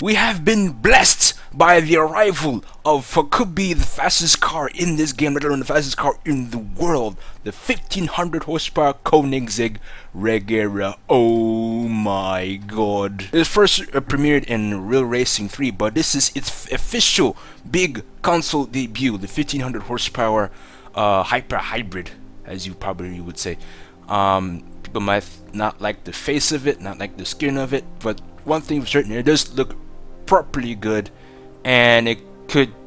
We have been blessed by the arrival of what could be the fastest car in this game, let alone the fastest car in the world, the 1500 horsepower Koenigsegg Regera. Oh my god. It first premiered in Real Racing 3, but this is its official big console debut, the 1500 horsepower hyper hybrid, as you probably would say. People might not like the face of it, not like the skin of it, but one thing for certain, it does look properly good, and it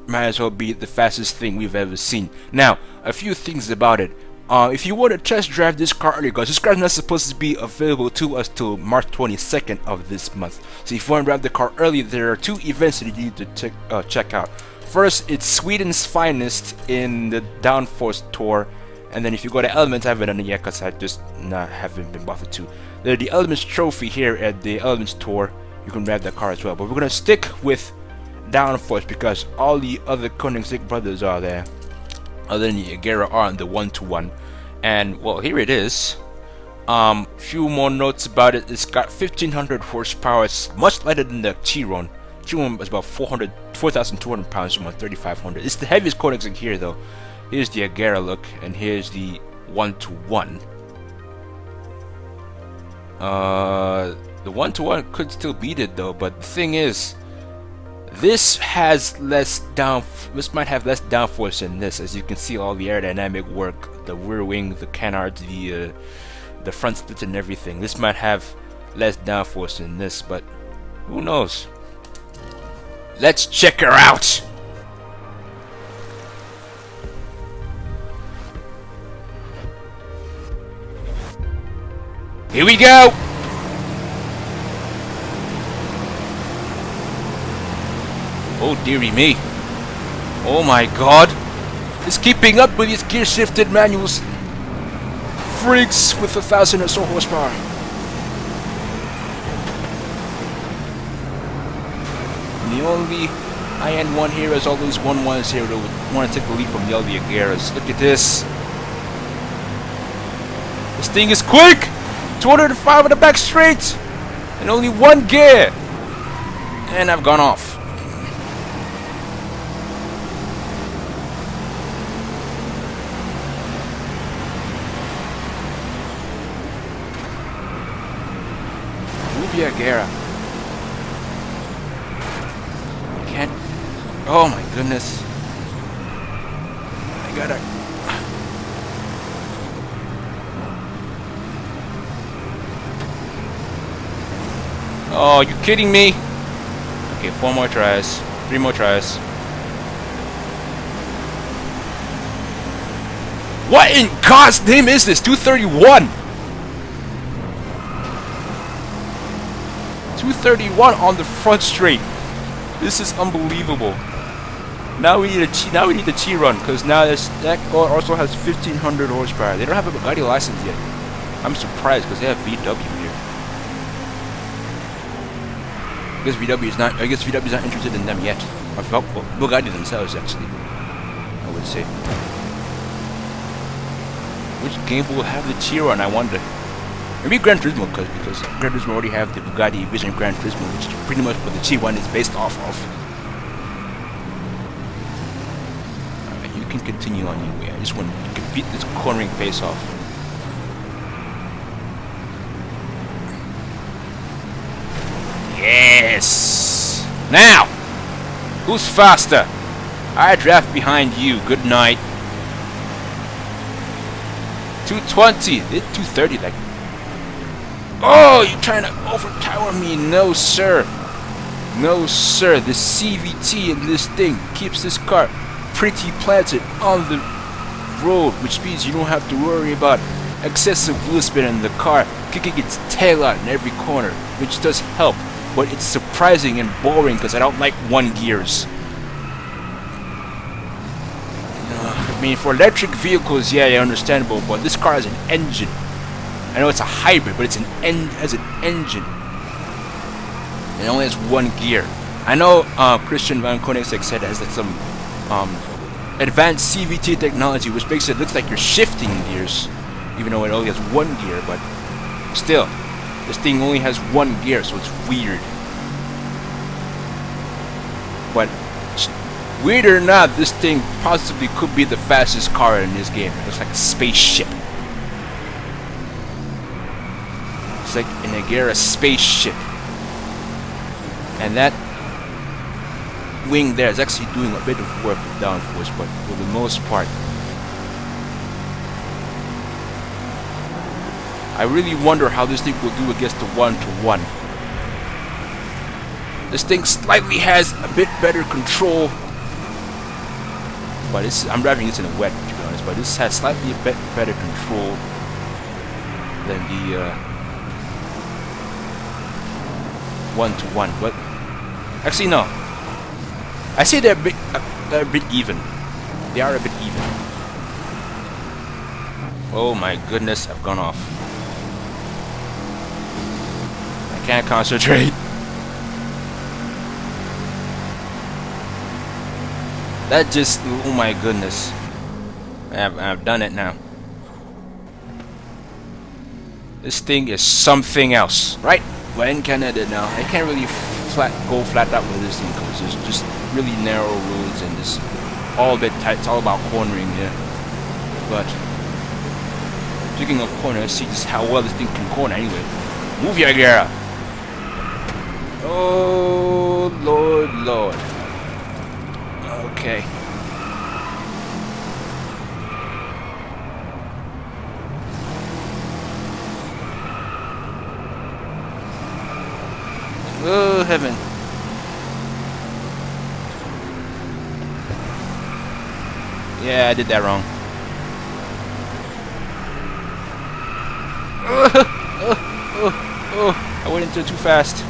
might as well be the fastest thing we've ever seen. Now, a few things about it. If you want to test drive this car early, because this car is not supposed to be available to us till March 22nd of this month. So if you want to drive the car early, there are two events that you need to check out. First, it's Sweden's finest in the Downforce Tour, and then if you go to Elements, I haven't done it yet because I just haven't been bothered to. There's the Elements trophy here at the Elements Tour. You can drive that car as well, but we're gonna stick with Downforce because all the other Koenigsegg brothers are there, other than the Regera are on the 1-to-1. And well, here it is. Few more notes about it. It's got 1500 horsepower. It's much lighter than the Chiron. Chiron is about 4,200 pounds, about 3,500. It's the heaviest Koenigsegg here, though. Here's the Regera look, and here's the 1-to-1. The 1-to-1 could still beat it though, but the thing is, this might have less downforce than this. As you can see, all the aerodynamic work, the rear wing, the canards, the front splits and everything. This might have less downforce than this, but who knows? Let's check her out. Here we go. Oh dearie me. Oh my god. It's keeping up with these gear shifted manuals. Freaks with 1,000 or so horsepower. And the only high-end one here is all those 1-1s here that want to take the lead from the other Regeras. Look at this. This thing is quick! 205 on the back straight! And only one gear! And I've gone off. Regera. Can't. Oh my goodness. I gotta. Oh, you kidding me? Okay, 4 more tries. 3 more tries. What in God's name is this? 231! 231 on the front straight. This is unbelievable. Now we need the Chiron because now that car also has 1500 horsepower. They don't have a Bugatti license yet. I'm surprised because they have VW here. I guess VW is not interested in them yet. Well, Bugatti themselves actually, I would say. Which game will have the Chiron, I wonder? Maybe Gran Turismo, because Gran Turismo already have the Bugatti Vision Gran Turismo, which is pretty much what the Chiron is based off of. Alright, you can continue on your way. I just want to beat this cornering face off. Yes! Now! Who's faster? I draft behind you. Good night. 220. It's 230 like. Oh, you're trying to overpower me. No, sir. No, sir. The CVT in this thing keeps this car pretty planted on the road, which means you don't have to worry about excessive wheel spin in the car kicking its tail out in every corner, which does help, but it's surprising and boring because I don't like 1 gears. I mean, for electric vehicles, yeah, understandable, but this car has an engine. I know it's a hybrid, but it's has an engine. It only has 1 gear. I know Christian van Koenigsegg said it has like some advanced CVT technology, which makes it look like you're shifting gears, even though it only has 1 gear. But still, this thing only has 1 gear, so it's weird. But weird or not, this thing possibly could be the fastest car in this game. It's like a spaceship. It's like an Regera spaceship. And that wing there is actually doing a bit of work with downforce, but for the most part, I really wonder how this thing will do against the one-to-one. This thing slightly has a bit better control, but I'm driving this in a wet, to be honest, but this has slightly a bit better control than the one-to-one. But actually, no. I say they're a bit even. They are a bit even. Oh my goodness, I've gone off. I can't concentrate. That just, oh my goodness. I've done it now. This thing is something else, right? We're in Canada now. I can't really go flat out with this thing because there's just really narrow roads and it's all a bit tight. It's all about cornering here. But speaking of corner, let's see just how well this thing can corner anyway. Move your Regera. Oh Lord, Lord. Okay. Oh heaven. Yeah, I did that wrong. I went into it too fast.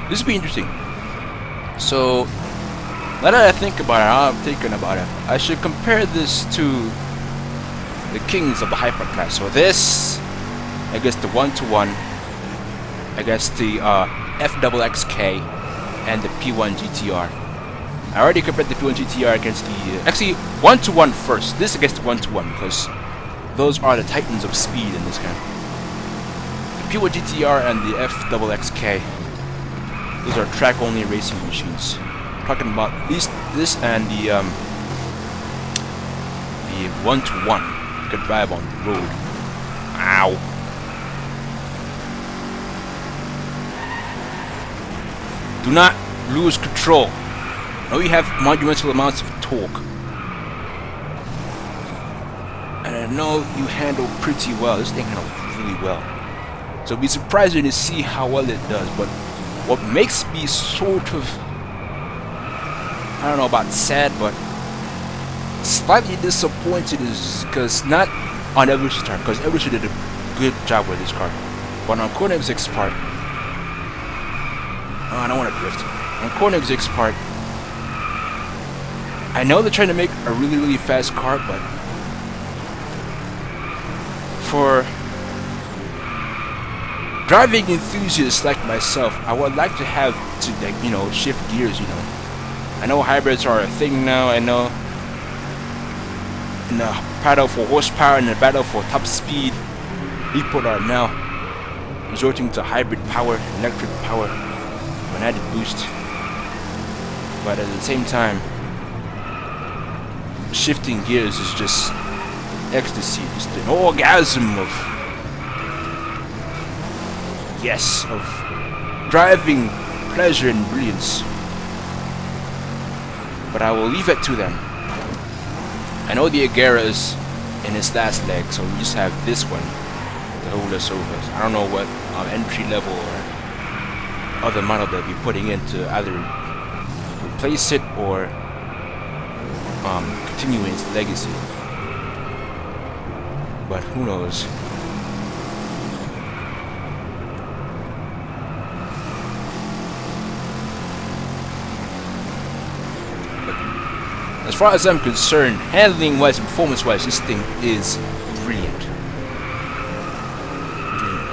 This will be interesting. So, now that I think about it, I'm thinking about it, I should compare this to the kings of the hyperclass. So this, I guess the one-to-one, I guess the FXXK and the P1 GTR. I already compared the P1 GTR against the actually one-to-one first. This against the one-to-one because those are the titans of speed in this game. The P1 GTR and the FXXK. Those are track-only racing machines. Talking about this and the one-to-one. You can drive on the road. Ow. Do not lose control. Now you have monumental amounts of torque. And I know you handle pretty well. This thing handles really well. So it'll be surprising to see how well it does. But what makes me sort of, I don't know about sad, but slightly disappointed is because not on Evolution's part, because Evolution did a good job with this car. But on Koenigsegg's part, oh, I don't want to drift. On Koenigsegg's part, I know they're trying to make a really, really fast car, but for driving enthusiasts like myself, I would like to have to, like, you know, shift gears, you know. I know hybrids are a thing now. I know in the battle for horsepower and the battle for top speed, people are now resorting to hybrid power, electric power, an added boost. But at the same time, shifting gears is just ecstasy, just an orgasm of, yes, of driving pleasure and brilliance. But I will leave it to them. I know the Regera is in its last leg, so we just have this one to hold us over. I don't know what entry level or other model they'll be putting in to either replace it or continue its legacy. But who knows? As far as I'm concerned, handling-wise and performance-wise, this thing is brilliant.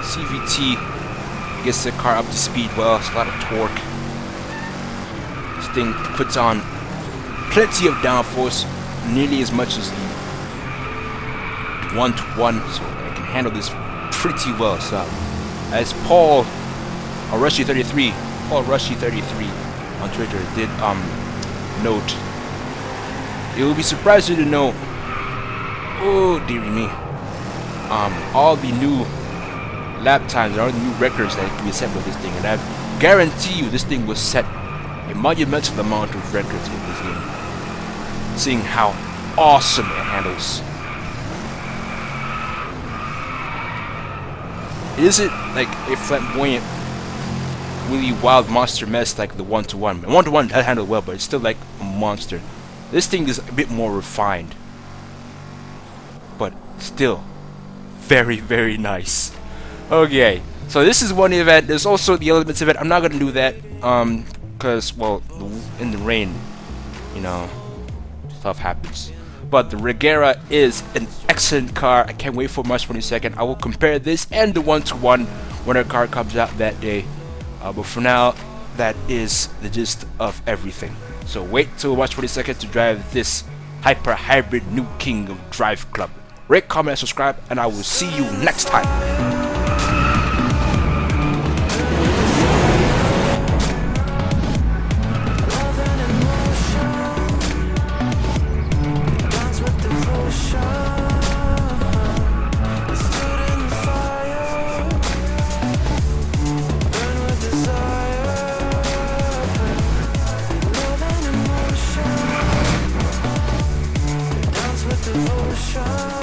CVT gets the car up to speed well. It's a lot of torque. This thing puts on plenty of downforce, nearly as much as the 1-to-1, so I can handle this pretty well. So as Paul Rushy33 on Twitter did note, it will be surprising to know, oh dearie me, all the new lap times, all the new records that can be set with this thing, and I guarantee you this thing was set a monumental amount of records in this game, seeing how awesome it handles. It isn't like a flamboyant, really wild monster mess like the 1-to-1. 1-to-1 does handle well, but it's still like a monster. This thing is a bit more refined, but still very, very nice. Okay, so this is one event. There's also the Elements event. I'm not gonna do that because, well, in the rain, you know, stuff happens. But the Regera is an excellent car. I can't wait for March 22nd. I will compare this and the 1-to-1 when a car comes out that day. But for now, that is the gist of everything. So wait till March 22nd to drive this hyper hybrid new king of Driveclub. Rate, comment, and subscribe, and I will see you next time. Devotion.